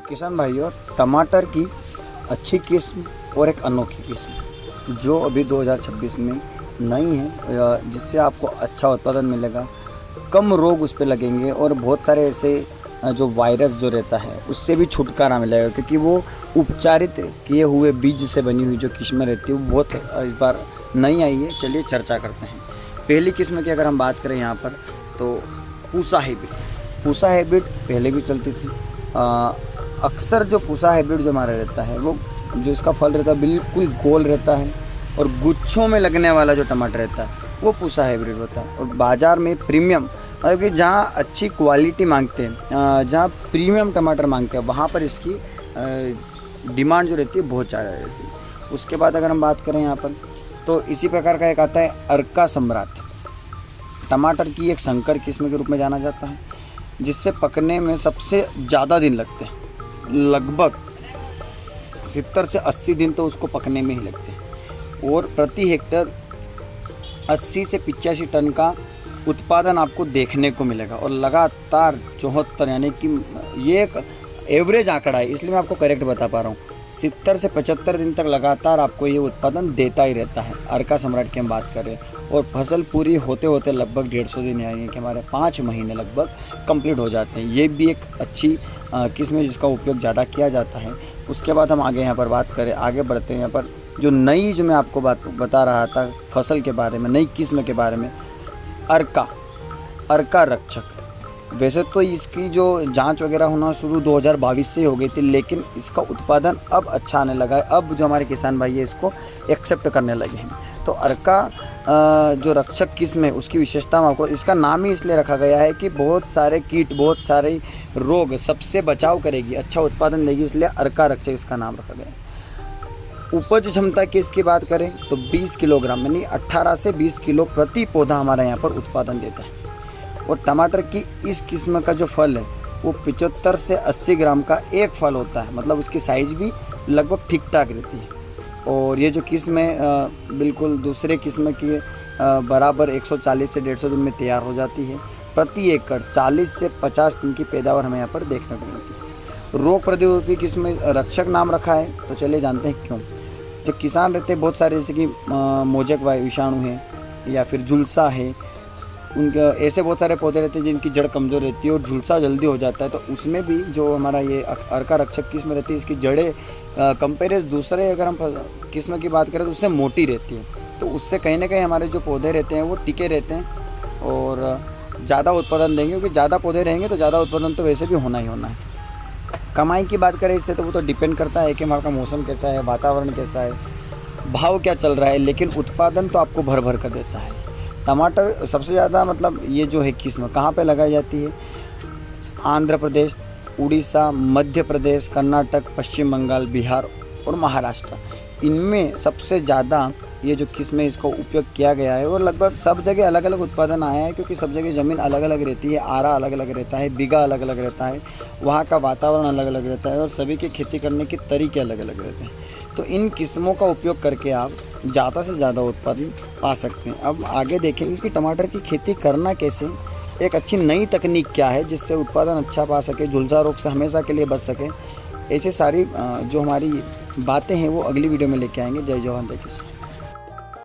किसान भाइयों, टमाटर की अच्छी किस्म और एक अनोखी किस्म जो अभी 2026 में नई है, जिससे आपको अच्छा उत्पादन मिलेगा, कम रोग उस पर लगेंगे और बहुत सारे ऐसे जो वायरस जो रहता है उससे भी छुटकारा मिलेगा, क्योंकि वो उपचारित किए हुए बीज से बनी हुई जो किस्में रहती है वो बहुत इस बार नई आई है। चलिए चर्चा करते हैं। पहली किस्म की अगर हम बात करें यहाँ पर तो पूसा हाइब्रिड पहले भी चलती थी। अक्सर जो पूसा हाइब्रिड जो हमारा रहता है वो जो इसका फल रहता है बिल्कुल गोल रहता है और गुच्छों में लगने वाला जो टमाटर रहता है वो पूसा हाइब्रिड होता है। और बाज़ार में प्रीमियम, मतलब कि जहाँ अच्छी क्वालिटी मांगते हैं, जहाँ प्रीमियम टमाटर मांगते हैं, वहाँ पर इसकी डिमांड जो रहती है बहुत ज़्यादा रहती है। उसके बाद अगर हम बात करें यहाँ पर तो इसी प्रकार का एक आता है अर्का सम्राट। टमाटर की एक संकर किस्म के रूप में जाना जाता है, जिससे पकने में सबसे ज़्यादा दिन लगते हैं। लगभग 70 से 80 दिन तो उसको पकने में ही लगते हैं और प्रति हेक्टर 80 से 85 टन का उत्पादन आपको देखने को मिलेगा। और लगातार 74, यानी कि ये एक एवरेज आंकड़ा है, इसलिए मैं आपको करेक्ट बता पा रहा हूँ। 70 से 75 दिन तक लगातार आपको ये उत्पादन देता ही रहता है। अर्का सम्राट की हम बात करें और फसल पूरी होते होते लगभग 150 दिन, यानी कि हमारे 5 महीने लगभग कंप्लीट हो जाते हैं। ये भी एक अच्छी किस्म है जिसका उपयोग ज़्यादा किया जाता है। उसके बाद हम आगे यहाँ पर बात करें, आगे बढ़ते हैं। यहाँ पर जो नई जो मैं आपको बात बता रहा था फसल के बारे में, नई किस्म के बारे में, अर्का रक्षक। वैसे तो इसकी जो जांच वगैरह होना शुरू 2022 से हो गई थी, लेकिन इसका उत्पादन अब अच्छा आने लगा है। अब जो हमारे किसान भाई है इसको एक्सेप्ट करने लगे हैं। तो अर्का जो रक्षक किस्म है उसकी विशेषता आपको, इसका नाम ही इसलिए रखा गया है कि बहुत सारे कीट, बहुत सारे रोग सबसे बचाव करेगी, अच्छा उत्पादन देगी, इसलिए अर्का रक्षक इसका नाम रखा गया है। उपज क्षमता की इसकी बात करें तो 20 किलोग्राम, यानी 18 से 20 किलो प्रति पौधा हमारा यहाँ पर उत्पादन देता है। और टमाटर की इस किस्म का जो फल है वो 75 से 80 ग्राम का एक फल होता है, मतलब उसकी साइज़ भी लगभग ठीक ठाक रहती है। और ये जो किस्म है बिल्कुल दूसरे किस्म की बराबर 140 से 150 दिन में तैयार हो जाती है। प्रति एकड़ 40 से 50 टन की पैदावार हमें यहाँ पर देखने को मिलती है। रोग प्रतिरोधी किस्म रक्षक नाम रखा है, तो चलिए जानते हैं क्यों। जो किसान रहते हैं बहुत सारे, जैसे कि मोजक विषाणु है या फिर झुलसा है, उनके ऐसे बहुत सारे पौधे रहते हैं जिनकी जड़ कमज़ोर रहती है और झुलसा जल्दी हो जाता है। तो उसमें भी जो हमारा ये अर्का रक्षक किस्म रहती है, इसकी जड़ें कंपेरेस दूसरे अगर हम किस्म की बात करें तो उससे मोटी रहती है। तो उससे कहीं ना कहीं हमारे जो पौधे रहते हैं वो टिके रहते हैं और ज़्यादा उत्पादन देंगे, क्योंकि ज़्यादा पौधे रहेंगे तो ज़्यादा उत्पादन तो वैसे भी होना ही होना है। कमाई की बात करें इससे तो वो तो डिपेंड करता है कि वहाँ का मौसम कैसा है, वातावरण कैसा है, भाव क्या चल रहा है, लेकिन उत्पादन तो आपको भर भर कर देता है। टमाटर सबसे ज़्यादा, मतलब ये जो है किस्म कहाँ पे लगाई जाती है? आंध्र प्रदेश, उड़ीसा, मध्य प्रदेश, कर्नाटक, पश्चिम बंगाल, बिहार और महाराष्ट्र, इनमें सबसे ज़्यादा ये जो किस्म है इसका उपयोग किया गया है। और लगभग सब जगह अलग अलग उत्पादन आया है, क्योंकि सब जगह ज़मीन अलग अलग रहती है, आरा अलग अलग रहता है, बीघा अलग अलग रहता है, वहाँ का वातावरण अलग अलग रहता है और सभी के खेती करने के तरीके अलग अलग रहते हैं। तो इन किस्मों का उपयोग करके आप ज़्यादा से ज़्यादा उत्पादन पा सकते हैं। अब आगे देखेंगे कि टमाटर की खेती करना कैसे, एक अच्छी नई तकनीक क्या है जिससे उत्पादन अच्छा पा सके, झुलसा रोग से हमेशा के लिए बच सके। ऐसे सारी जो हमारी बातें हैं वो अगली वीडियो में लेके आएंगे। जय जवान, जय किसान।